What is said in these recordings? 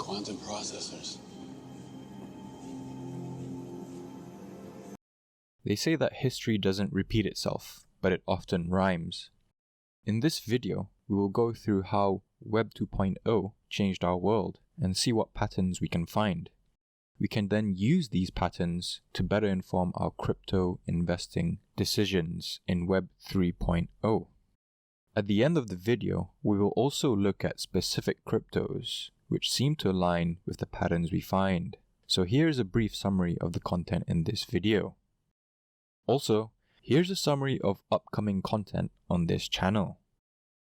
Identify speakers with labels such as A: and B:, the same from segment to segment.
A: quantum processors.
B: They say that history doesn't repeat itself, but it often rhymes. In this video, we will go through how Web 2.0 changed our world and see what patterns we can find. We can then use these patterns to better inform our crypto investing decisions in Web 3.0. At the end of the video, we will also look at specific cryptos which seem to align with the patterns we find. So here's a brief summary of the content in this video. Also, here's a summary of upcoming content on this channel.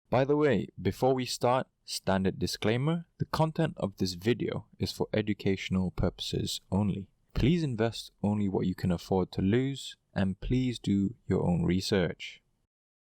B: By the way, before we start, standard disclaimer, the content of this video is for educational purposes only. Please invest only what you can afford to lose, and please do your own research.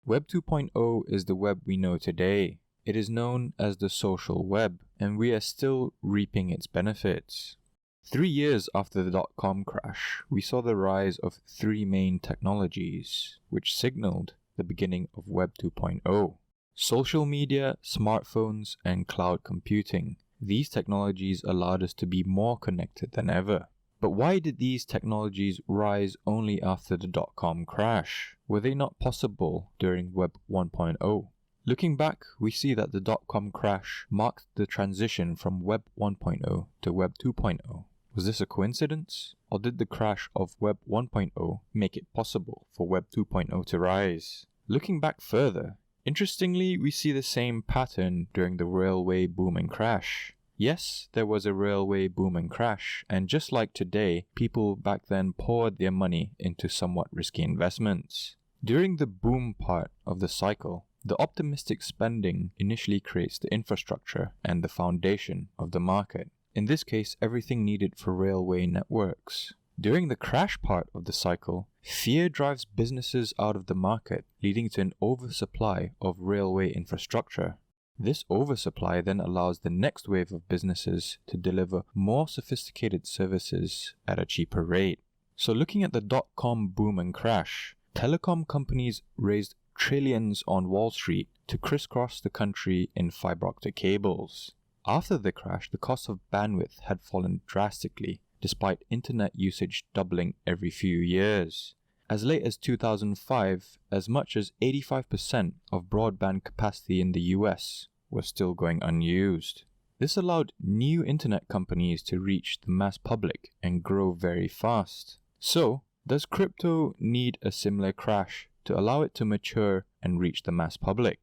B: Web 2.0 is the web we know today. It is known as the social web, and we are still reaping its benefits. 3 years after the dot-com crash, we saw the rise of three main technologies, which signaled the beginning of Web 2.0. Social media, smartphones, and cloud computing. These technologies allowed us to be more connected than ever. But why did these technologies rise only after the dot-com crash? Were they not possible during Web 1.0? Looking back, we see that the dot-com crash marked the transition from Web 1.0 to Web 2.0. Was this a coincidence? Or did the crash of Web 1.0 make it possible for Web 2.0 to rise? Looking back further, interestingly, we see the same pattern during the railway boom and crash. Yes, there was a railway boom and crash, and just like today, people back then poured their money into somewhat risky investments. During the boom part of the cycle, the optimistic spending initially creates the infrastructure and the foundation of the market. In this case, everything needed for railway networks. During the crash part of the cycle, fear drives businesses out of the market, leading to an oversupply of railway infrastructure. This oversupply then allows the next wave of businesses to deliver more sophisticated services at a cheaper rate. So looking at the dot-com boom and crash, telecom companies raised trillions on Wall Street to crisscross the country in fiber optic cables. After the crash, the cost of bandwidth had fallen drastically, despite internet usage doubling every few years. As late as 2005, as much as 85% of broadband capacity in the US was still going unused. This allowed new internet companies to reach the mass public and grow very fast. So, does crypto need a similar crash to allow it to mature and reach the mass public?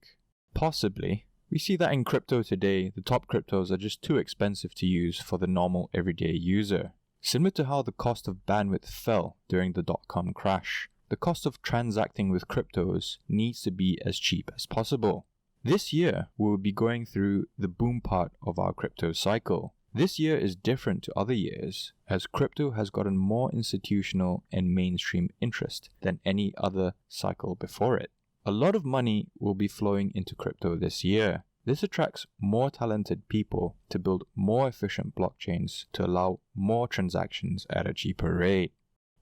B: Possibly. We see that in crypto today, the top cryptos are just too expensive to use for the normal everyday user. Similar to how the cost of bandwidth fell during the dot-com crash, the cost of transacting with cryptos needs to be as cheap as possible. This year, we will be going through the boom part of our crypto cycle. This year is different to other years, as crypto has gotten more institutional and mainstream interest than any other cycle before it. A lot of money will be flowing into crypto this year. This attracts more talented people to build more efficient blockchains to allow more transactions at a cheaper rate.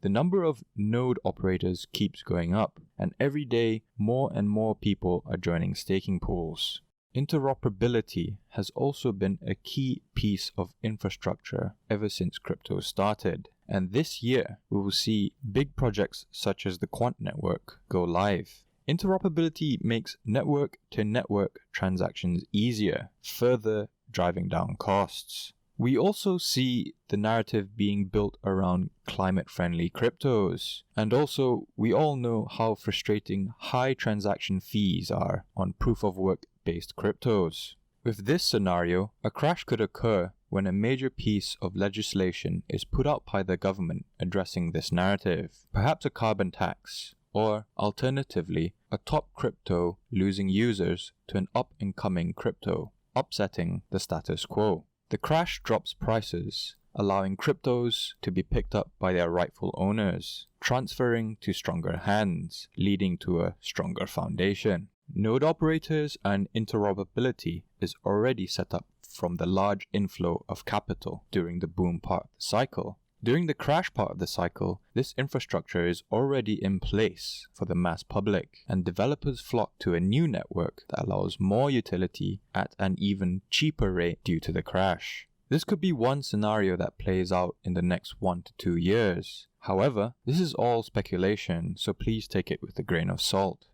B: The number of node operators keeps going up, and every day more and more people are joining staking pools. Interoperability has also been a key piece of infrastructure ever since crypto started, and this year we will see big projects such as the Quant network go live. Interoperability makes network-to-network transactions easier, further driving down costs. We also see the narrative being built around climate-friendly cryptos. And also, we all know how frustrating high transaction fees are on proof-of-work-based cryptos. With this scenario, a crash could occur when a major piece of legislation is put out by the government addressing this narrative, perhaps a carbon tax, or alternatively, a top crypto losing users to an up-and-coming crypto, upsetting the status quo. The crash drops prices, allowing cryptos to be picked up by their rightful owners, transferring to stronger hands, leading to a stronger foundation. Node operators and interoperability is already set up from the large inflow of capital during the boom part of the cycle. During the crash part of the cycle, this infrastructure is already in place for the mass public, and developers flock to a new network that allows more utility at an even cheaper rate due to the crash. This could be one scenario that plays out in the next 1 to 2 years. However, this is all speculation, so please take it with a grain of salt.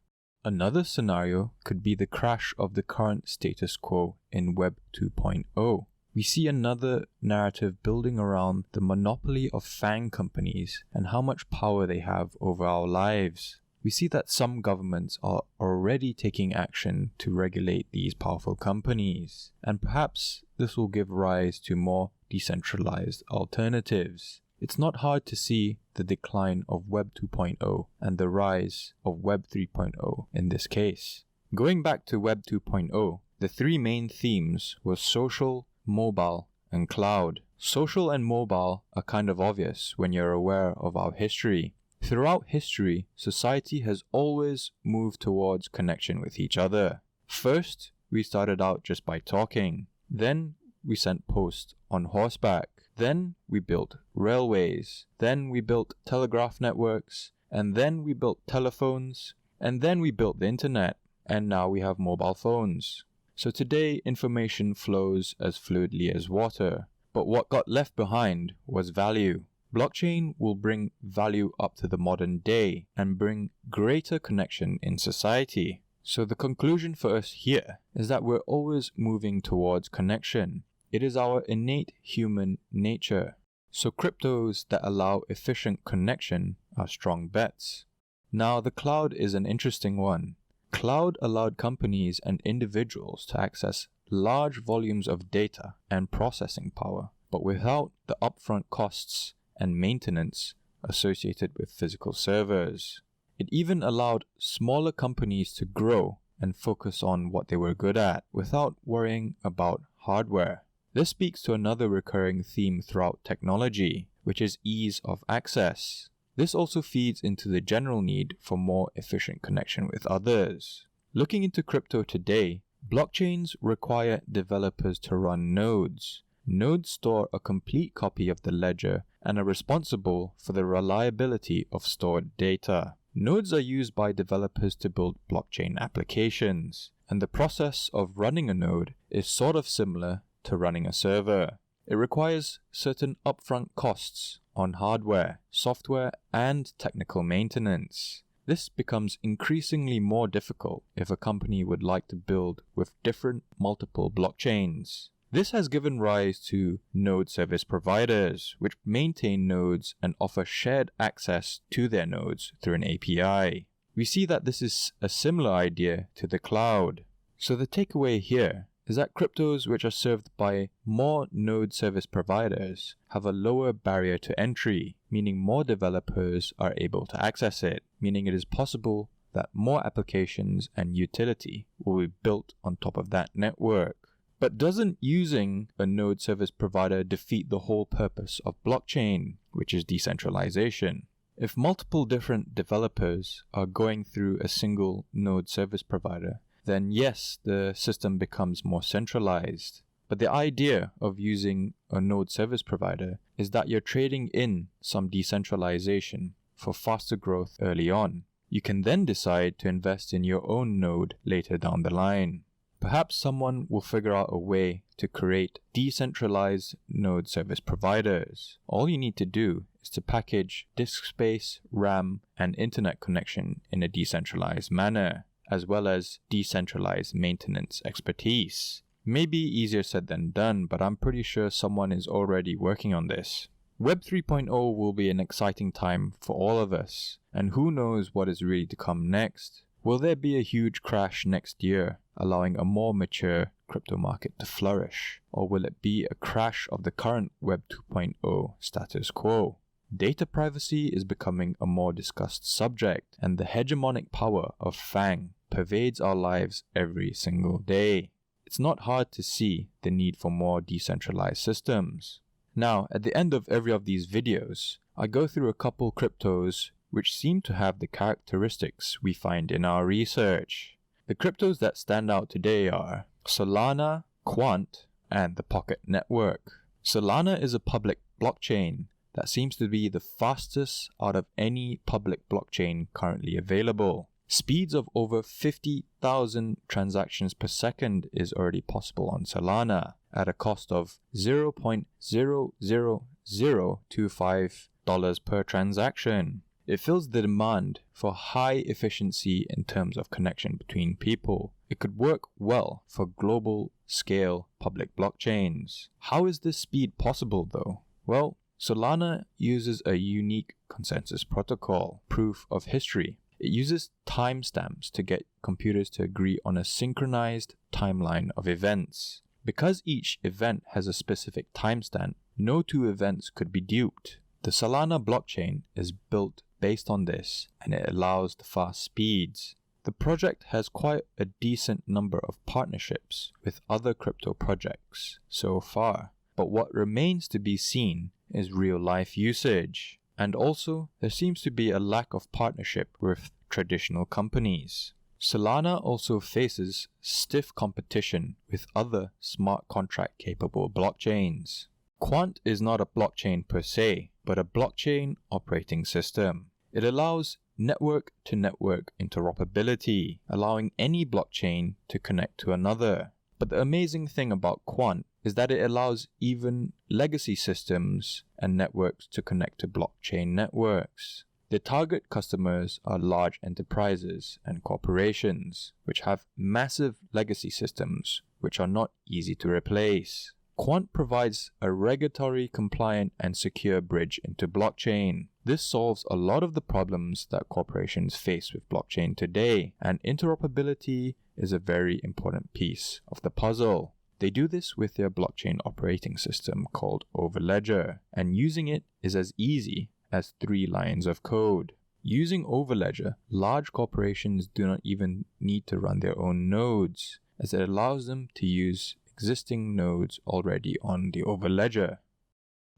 B: Another scenario could be the crash of the current status quo in Web 2.0. We see another narrative building around the monopoly of FAANG companies and how much power they have over our lives. We see that some governments are already taking action to regulate these powerful companies, and perhaps this will give rise to more decentralized alternatives. It's not hard to see the decline of Web 2.0 and the rise of Web 3.0 in this case. Going back to Web 2.0, the three main themes were social, mobile, and cloud. Social and mobile are kind of obvious when you're aware of our history. Throughout history, society has always moved towards connection with each other. First, we started out just by talking. Then, we sent posts on horseback. Then, we built railways. Then, we built telegraph networks. And then, we built telephones. And then, we built the internet. And now we have mobile phones. So today, information flows as fluidly as water. But what got left behind was value. Blockchain will bring value up to the modern day and bring greater connection in society. So the conclusion for us here is that we're always moving towards connection. It is our innate human nature. So cryptos that allow efficient connection are strong bets. Now the cloud is an interesting one. Cloud allowed companies and individuals to access large volumes of data and processing power, but without the upfront costs and maintenance associated with physical servers. It even allowed smaller companies to grow and focus on what they were good at without worrying about hardware. This speaks to another recurring theme throughout technology, which is ease of access. This also feeds into the general need for more efficient connection with others. Looking into crypto today, blockchains require developers to run nodes. Nodes store a complete copy of the ledger and are responsible for the reliability of stored data. Nodes are used by developers to build blockchain applications, and the process of running a node is sort of similar to running a server. It requires certain upfront costs on hardware, software, and technical maintenance. This becomes increasingly more difficult if a company would like to build with different multiple blockchains. This has given rise to node service providers, which maintain nodes and offer shared access to their nodes through an API. We see that this is a similar idea to the cloud. So the takeaway here is that cryptos which are served by more node service providers have a lower barrier to entry, meaning more developers are able to access it, meaning it is possible that more applications and utility will be built on top of that network. But doesn't using a node service provider defeat the whole purpose of blockchain, which is decentralization? If multiple different developers are going through a single node service provider, then yes, the system becomes more centralized. But the idea of using a node service provider is that you're trading in some decentralization for faster growth early on. You can then decide to invest in your own node later down the line. Perhaps someone will figure out a way to create decentralized node service providers. All you need to do is to package disk space, RAM, and internet connection in a decentralized manner, as well as decentralized maintenance expertise. Maybe easier said than done, but I'm pretty sure someone is already working on this. Web 3.0 will be an exciting time for all of us, and who knows what is really to come next. Will there be a huge crash next year, allowing a more mature crypto market to flourish? Or will it be a crash of the current Web 2.0 status quo? Data privacy is becoming a more discussed subject, and the hegemonic power of FAANG pervades our lives every single day. It's not hard to see the need for more decentralized systems. Now, at the end of every of these videos, I go through a couple cryptos which seem to have the characteristics we find in our research. The cryptos that stand out today are Solana, Quant, and the Pocket Network. Solana is a public blockchain that seems to be the fastest out of any public blockchain currently available. Speeds of over 50,000 transactions per second is already possible on Solana at a cost of $0.00025 per transaction. It fills the demand for high efficiency in terms of connection between people. It could work well for global scale public blockchains. How is this speed possible though? Well, Solana uses a unique consensus protocol, proof of history. It uses timestamps to get computers to agree on a synchronized timeline of events. Because each event has a specific timestamp, no two events could be duped. The Solana blockchain is built based on this, and it allows the fast speeds. The project has quite a decent number of partnerships with other crypto projects so far, but what remains to be seen is real-life usage. And also, there seems to be a lack of partnership with traditional companies. Solana also faces stiff competition with other smart contract-capable blockchains. Quant is not a blockchain per se, but a blockchain operating system. It allows network-to-network interoperability, allowing any blockchain to connect to another. But the amazing thing about Quant is that it allows even legacy systems and networks to connect to blockchain networks. The target customers are large enterprises and corporations, which have massive legacy systems which are not easy to replace. Quant provides a regulatory compliant and secure bridge into blockchain. This solves a lot of the problems that corporations face with blockchain today, and interoperability is a very important piece of the puzzle. They do this with their blockchain operating system called Overledger, and using it is as easy as 3 lines of code. Using Overledger, large corporations do not even need to run their own nodes, as it allows them to use existing nodes already on the Overledger.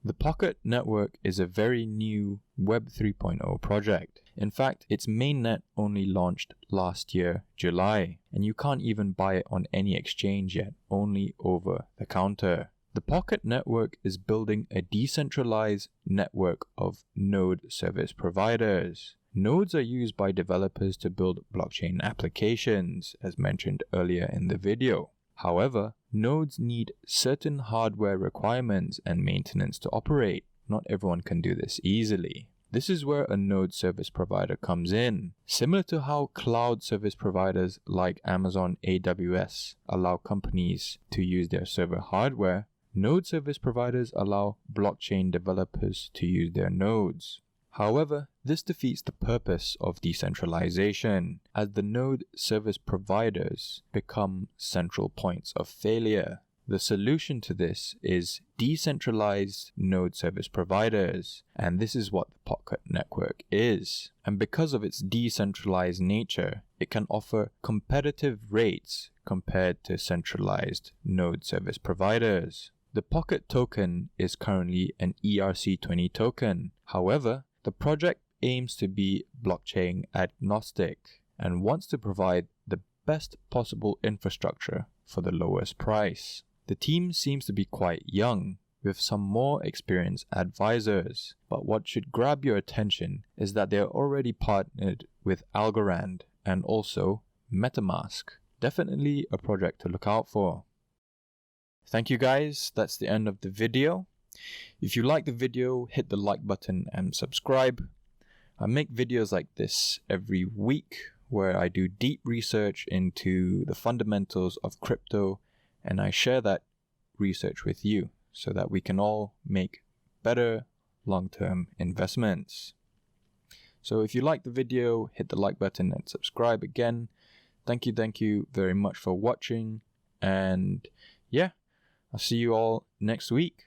B: The Pocket Network is a very new Web 3.0 project. In fact, its mainnet only launched last year, July, and you can't even buy it on any exchange yet, only over the counter. The Pocket Network is building a decentralized network of node service providers. Nodes are used by developers to build blockchain applications, as mentioned earlier in the video. However, nodes need certain hardware requirements and maintenance to operate. Not everyone can do this easily. This is where a node service provider comes in. Similar to how cloud service providers like Amazon AWS allow companies to use their server hardware, node service providers allow blockchain developers to use their nodes. However, this defeats the purpose of decentralization, as the node service providers become central points of failure. The solution to this is decentralized node service providers, and this is what the Pocket Network is. And because of its decentralized nature, it can offer competitive rates compared to centralized node service providers. The Pocket token is currently an ERC20 token. However, the project aims to be blockchain agnostic and wants to provide the best possible infrastructure for the lowest price. The team seems to be quite young, with some more experienced advisors, but what should grab your attention is that they are already partnered with Algorand and also MetaMask. Definitely a project to look out for. Thank you guys, that's the end of the video. If you like the video, hit the like button and subscribe. I make videos like this every week where I do deep research into the fundamentals of crypto, and I share that research with you so that we can all make better long-term investments. So if you like the video, hit the like button and subscribe again. Thank you very much for watching, and yeah, I'll see you all next week.